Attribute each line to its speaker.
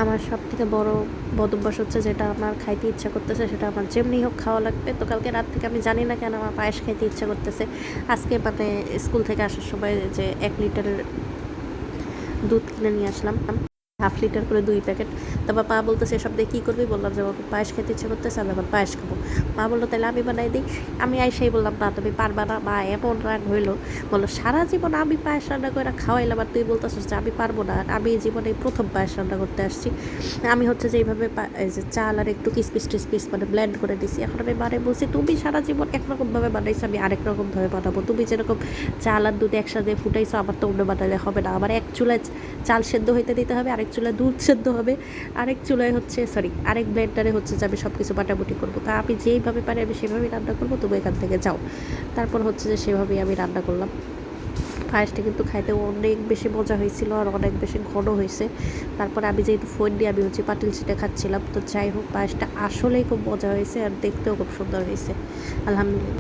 Speaker 1: আমার সবথেকে বড় বদভ্যাস হচ্ছে, যেটা আমার খাইতে ইচ্ছা করতেছে সেটা আমার যেমনি হোক খাওয়া লাগবে। তো কালকে রাত থেকে আমি জানি না কেন আমার পায়েস খাইতে ইচ্ছা করতেছে। আজকে মানে স্কুল থেকে আসার সময় যে 1 লিটারের দুধ কিনে নিয়ে আসলাম, 1/2 লিটার করে 2 প্যাকেট। তারপর মা বলতেছে এসব দিয়ে কী করবি? বললাম যে আমার পায়েস খেতে ইচ্ছে করতেছে, আমি এখন পায়েস খাবো। মা বললো তাহলে আমি বানাই দিই। আমি আইসাই বললাম না তুমি পারবা না। মা এমন রাগ হইলো, বললো সারা জীবন আমি পায়েস রান্না করে খাওয়াইলাম আর তুই বলতেছিস যে আমি পারবো না। আমি জীবনে প্রথম পায়েস রান্না করতে আসছি। আমি হচ্ছে যে এইভাবে এই যে চাল আর একটু কিসমিস টিসমিস মানে ব্লেন্ড করে দিছি। এখন আমি মানে বলছি তুমি সারা জীবন একরকমভাবে বানাইছো, আমি আরেক রকমভাবে বানাবো। তুমি যেরকম চাল আর দুধ একসাথে ফুটাইছো, আমার তো অন্য বানালে হবে না। আমার এক চুলায় চাল সেদ্ধ হইতে দিতে হবে, আরেক চুলায় দুধ সেদ্ধ হবে, আরেক চুলায় হচ্ছে আরেক ব্লেন্ডারে হচ্ছে যে আমি সব কিছু বাটাবুটি করবো। তা আমি যেইভাবে পারি আমি সেভাবেই রান্না করবো, তুমি এখান থেকে যাও। তারপর হচ্ছে যে সেভাবেই আমি রান্না করলাম। পায়েসটা কিন্তু খাইতে অনেক বেশি মজা হয়েছিল আর অনেক বেশি ঘন হয়েছে। তারপর আমি যেহেতু ফোন দিয়ে আমি হচ্ছে পাতিল ছিটে খাচ্ছিলাম। তো যাই হোক, পায়েসটা আসলেই খুব মজা হয়েছে আর দেখতেও খুব সুন্দর হয়েছে, আলহামদুলিল্লাহ।